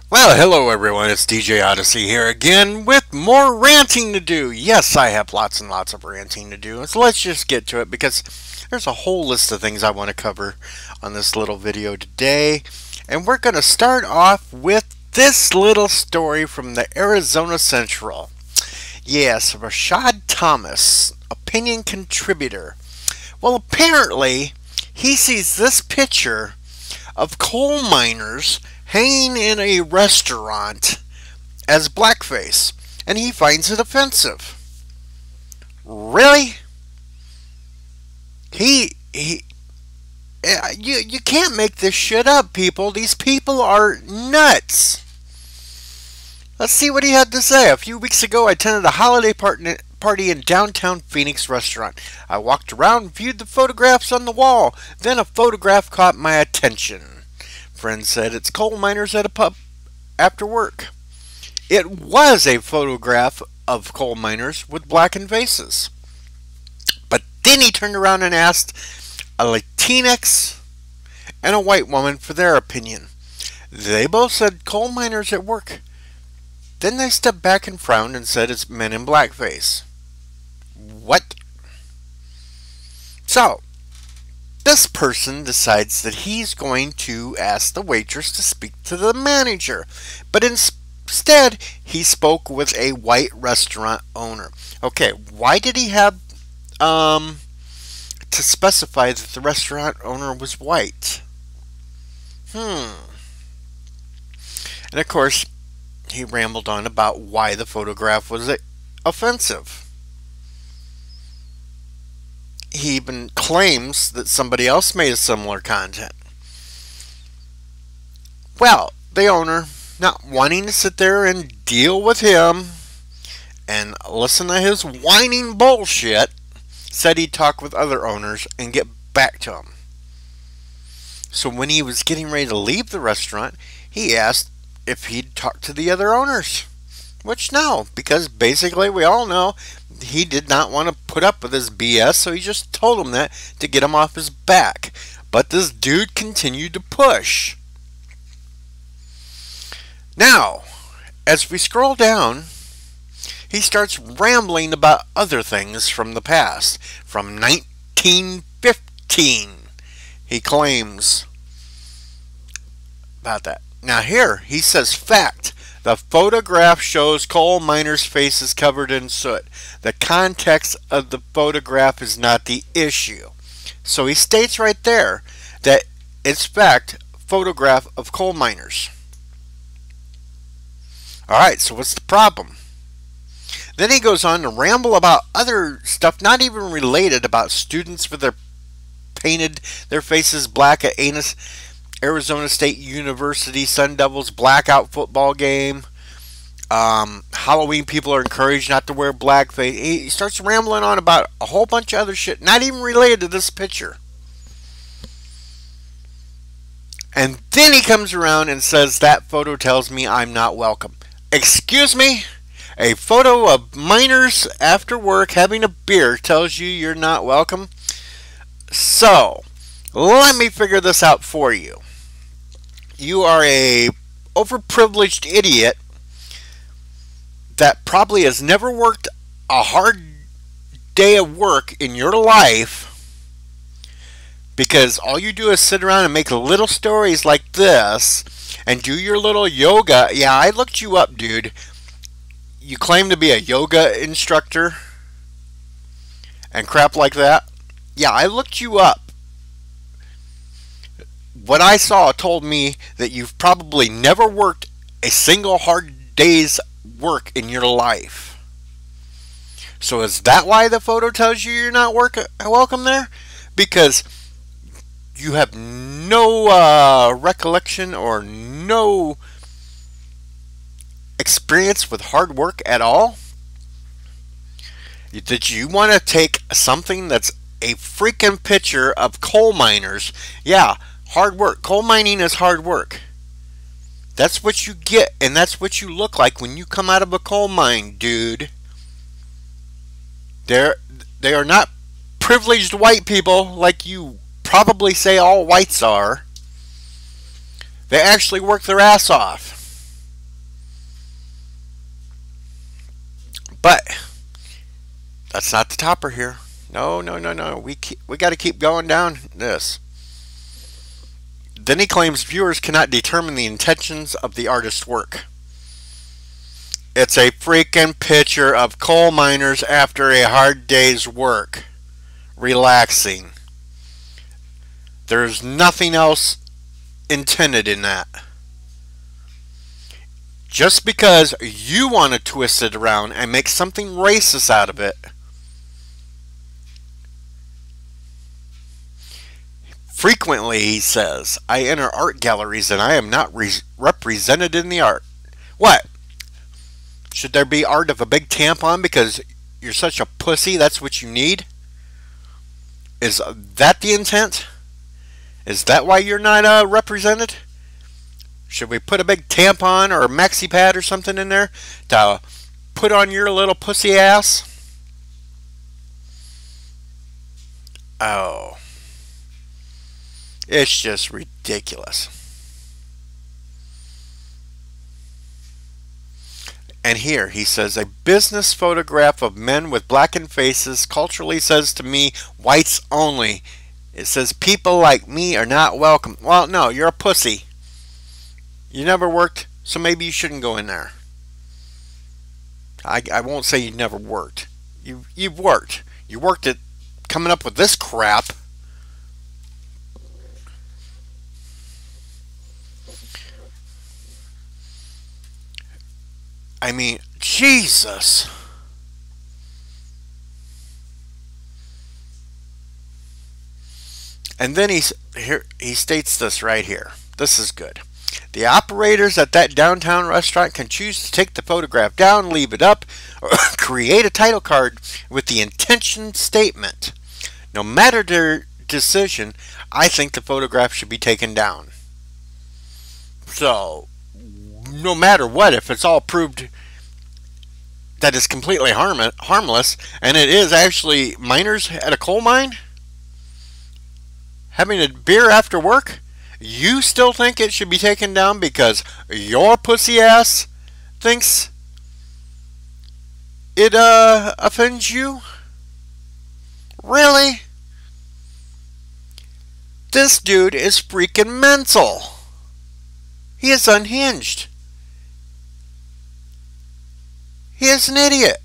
Well, hello everyone, it's DJ Odyssey here again with more ranting to do. Yes, I have lots and lots of ranting to do, so let's just get to it because there's a whole list of things I want to cover on this little video today. And we're going to start off with this little story from the Arizona Central. Yes, Rashad Thomas, opinion contributor. Well, apparently he sees this picture of coal miners hanging in a restaurant as blackface, and he finds it offensive. Really? You can't make this shit up, people. These people are nuts. Let's see what he had to say. A few weeks ago, I attended a holiday party in downtown Phoenix restaurant. I walked around, viewed the photographs on the wall. Then a photograph caught my attention. Friend said it's coal miners at a pub after work. It was a photograph of coal miners with blackened faces. But then he turned around and asked a Latinx and a white woman for their opinion. They both said coal miners at work. Then they stepped back and frowned and said it's men in blackface. What? So, this person decides that he's going to ask the waitress to speak to the manager. But instead, he spoke with a white restaurant owner. Okay, why did he have to specify that the restaurant owner was white? And of course, he rambled on about why the photograph was offensive. He even claims that somebody else made a similar content. Well, the owner, not wanting to sit there and deal with him and listen to his whining bullshit, said he'd talk with other owners and get back to him. So when he was getting ready to leave the restaurant, he asked if he'd talk to the other owners. Which no, because basically we all know he did not want to put up with his BS, so he just told him that to get him off his back. But this dude continued to push. Now, as we scroll down, he starts rambling about other things from the past. From 1915, he claims about that. Now here, he says fact. The photograph shows coal miners' faces covered in soot. The context of the photograph is not the issue. So he states right there that it's fact, photograph of coal miners. Alright, so what's the problem? Then he goes on to ramble about other stuff not even related, about students with their painted their faces black at Arizona State University Sun Devils blackout football game. Halloween people are encouraged not to wear blackface. He starts rambling on about a whole bunch of other shit not even related to this picture. And then he comes around and says that photo tells me I'm not welcome. Excuse me? A photo of miners after work having a beer tells you you're not welcome? So, let me figure this out for you. You are a overprivileged idiot that probably has never worked a hard day of work in your life, because all you do is sit around and make little stories like this and do your little yoga. Yeah, I looked you up, dude. You claim to be a yoga instructor and crap like that. Yeah, I looked you up. What I saw told me that you've probably never worked a single hard day's work in your life. So is that why the photo tells you you're not welcome there? Because you have no recollection or no experience with hard work at all? Did you want to take something that's a freaking picture of coal miners? Yeah, hard work. Coal mining is hard work. That's what you get, and that's what you look like when you come out of a coal mine, dude. They are not privileged white people like you probably say all whites are. They actually work their ass off. That's not the topper here. No, no, no, no. We got to keep going down this. Then he claims viewers cannot determine the intentions of the artist's work. It's a freaking picture of coal miners after a hard day's work, relaxing. There's nothing else intended in that. Just because you want to twist it around and make something racist out of it, frequently, he says, I enter art galleries and I am not represented in the art. What? Should there be art of a big tampon because you're such a pussy, that's what you need? Is that the intent? Is that why you're not represented? Should we put a big tampon or a maxi pad or something in there to put on your little pussy ass? Oh. It's just ridiculous. And here he says, a business photograph of men with blackened faces culturally says to me, whites only. It says people like me are not welcome. Well, no, you're a pussy. You never worked, so maybe you shouldn't go in there. I won't say you never worked. You've worked. You worked at coming up with this crap. I mean, Jesus. And then he states this right here. This is good. The operators at that downtown restaurant can choose to take the photograph down, leave it up, or create a title card with the intention statement. No matter their decision, I think the photograph should be taken down. So, no matter what, if it's all proved that it's completely harmless, and it is actually miners at a coal mine having a beer after work, you still think it should be taken down because your pussy ass thinks it offends you? Really? This dude is freaking mental. He is unhinged. He is an idiot.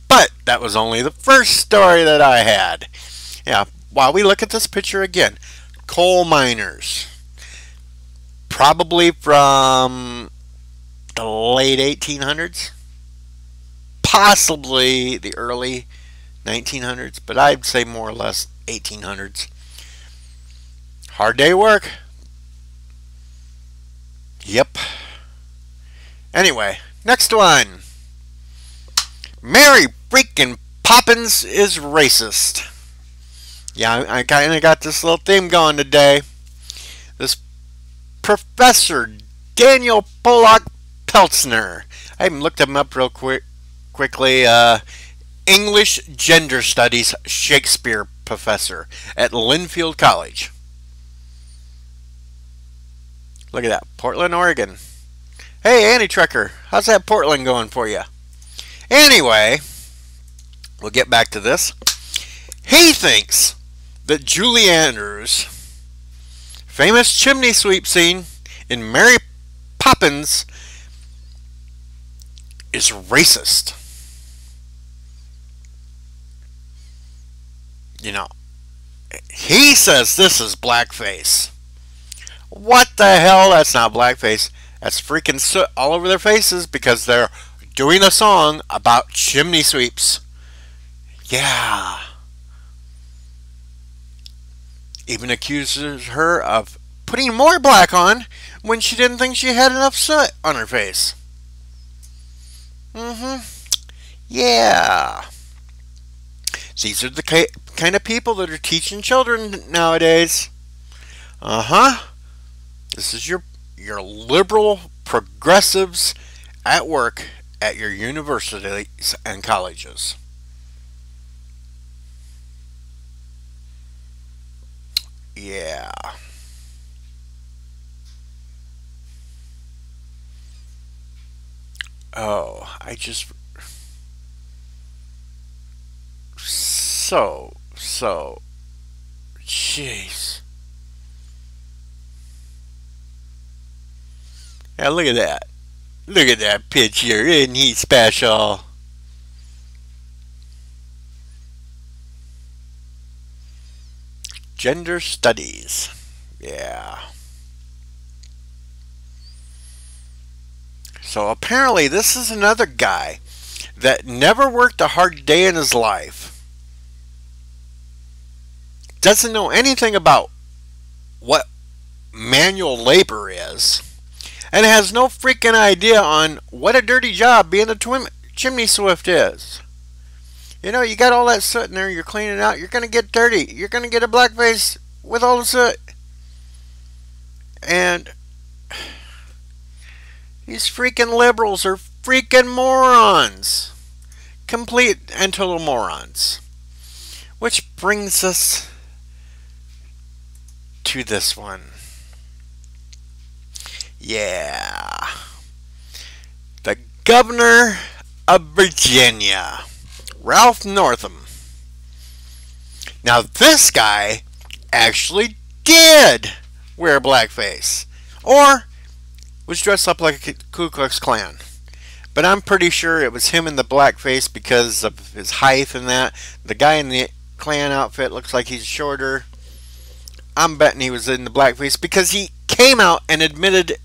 But that was only the first story that I had. Yeah, while we look at this picture again, coal miners, probably from the late 1800s, possibly the early 1900s, but I'd say more or less 1800s. Hard day work. Yep. Anyway, next one. Mary freaking Poppins is racist. Yeah, I kind of got this little theme going today. This Professor Daniel Pollock Peltzner. I even looked him up real quickly. English Gender Studies Shakespeare professor at Linfield College. Look at that. Portland, Oregon. Hey, Annie Trekker. How's that Portland going for you? Anyway, we'll get back to this. He thinks that Julie Andrews' famous chimney sweep scene in Mary Poppins is racist. You know, he says this is blackface. What the hell? That's not blackface. That's freaking soot all over their faces because they're doing a song about chimney sweeps. Yeah. Even accuses her of putting more black on when she didn't think she had enough soot on her face. Yeah. These are the kind of people that are teaching children nowadays. This is your liberal progressives at work at your universities and colleges. Yeah. Oh, I just... So, jeez. Yeah, look at that. Look at that picture. Isn't he special? Gender studies. Yeah. So apparently this is another guy that never worked a hard day in his life. Doesn't know anything about what manual labor is. And has no freaking idea on what a dirty job being a chimney swift is. You know, you got all that soot in there, you're cleaning out, you're going to get dirty. You're going to get a black face with all the soot. And these freaking liberals are freaking morons. Complete and total morons. Which brings us to this one. Yeah. The governor of Virginia, Ralph Northam. Now this guy actually did wear blackface. Or was dressed up like a Ku Klux Klan. But I'm pretty sure it was him in the blackface because of his height and that. The guy in the Klan outfit looks like he's shorter. I'm betting he was in the blackface because he came out and admitted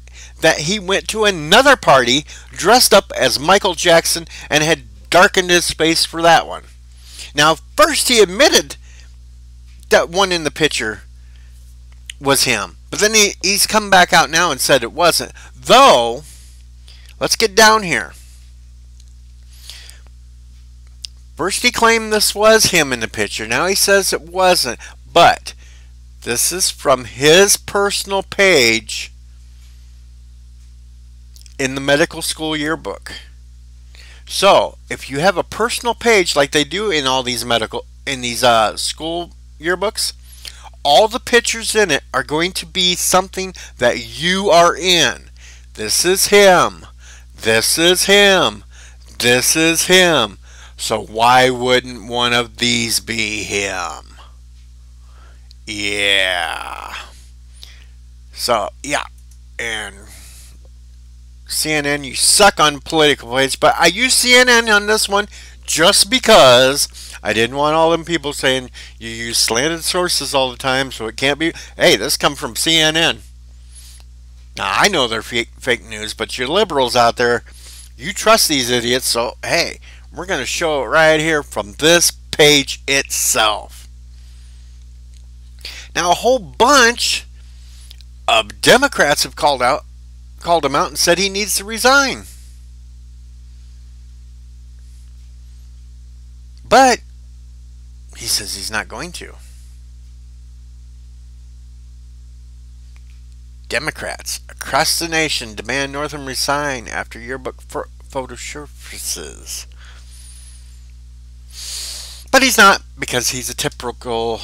that he went to another party dressed up as Michael Jackson and had darkened his face for that one. Now, first he admitted that one in the picture was him. But then he's come back out now and said it wasn't. Though, let's get down here. First he claimed this was him in the picture. Now he says it wasn't. But this is from his personal page in the medical school yearbook. So, if you have a personal page like they do in all these school yearbooks, all the pictures in it are going to be something that you are in. This is him. This is him. This is him. So why wouldn't one of these be him? Yeah. So, yeah. And CNN, you suck on political plays, but I use CNN on this one just because I didn't want all them people saying you use slanted sources all the time, so it can't be. Hey, this come from CNN. Now, I know they're fake news, but you liberals out there, you trust these idiots, so hey, we're going to show it right here from this page itself. Now, a whole bunch of Democrats have called him out and said he needs to resign. But he says he's not going to. Democrats across the nation demand Northam resign after yearbook photo surfaces. But he's not, because he's a typical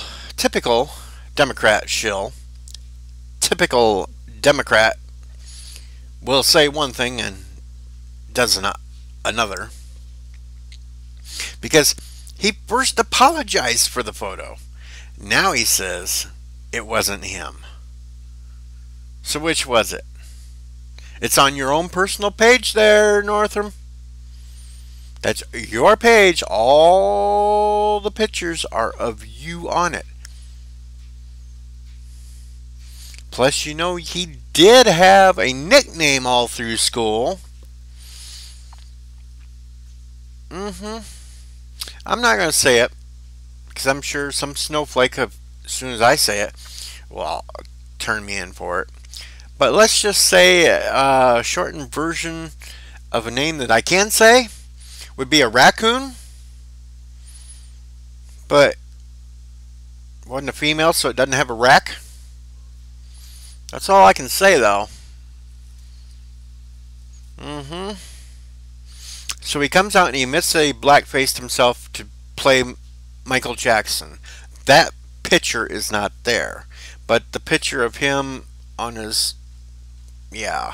Democrat shill. Typical Democrat will say one thing and does another. Because he first apologized for the photo. Now he says it wasn't him. So which was it? It's on your own personal page there, Northam. That's your page. All the pictures are of you on it. Plus, you know, he did have a nickname all through school. I'm not going to say it, because I'm sure some snowflake, as soon as I say it, will turn me in for it. But let's just say a shortened version of a name that I can say would be a raccoon. But wasn't a female, so it doesn't have a rack. That's all I can say, though. So he comes out and he admits that he blackfaced himself to play Michael Jackson. That picture is not there. But the picture of him on his... yeah.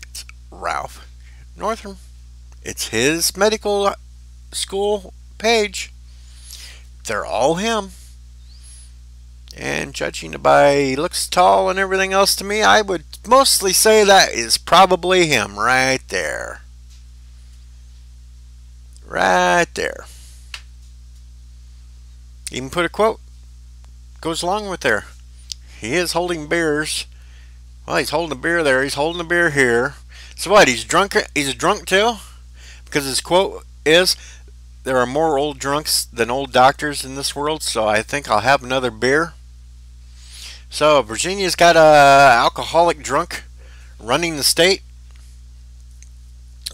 It's Ralph Northam. It's his medical school page. They're all him. And judging by he looks tall and everything else to me, I would mostly say that is probably him right there. Right there. Even put a quote. Goes along with there. He is holding beers. Well, he's holding a beer there. He's holding a beer here. So what? He's drunk. He's a drunk too? Because his quote is, there are more old drunks than old doctors in this world, so I think I'll have another beer. So Virginia's got a alcoholic drunk running the state.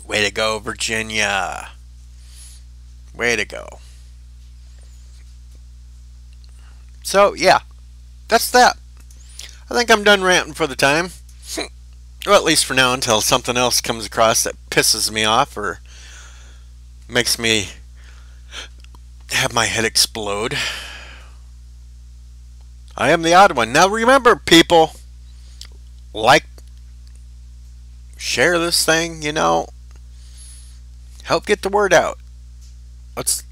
Way to go, Virginia. Way to go. So yeah, that's that. I think I'm done ranting for the time. Well, at least for now, until something else comes across that pisses me off or makes me have my head explode. I am the odd one. Now remember, people, like, share this thing, you know, help get the word out. Let's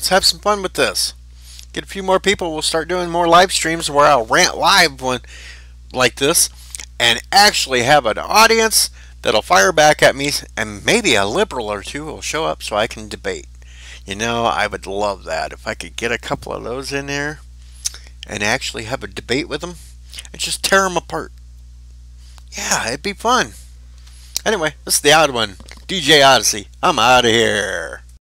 have some fun with this. Get a few more people. We'll start doing more live streams where I'll rant live one like this and actually have an audience that'll fire back at me, and maybe a liberal or two will show up so I can debate. You know, I would love that if I could get a couple of those in there and actually have a debate with them and just tear them apart. Yeah, it'd be fun. Anyway, this is the odd one. DJ Odyssey. I'm out of here.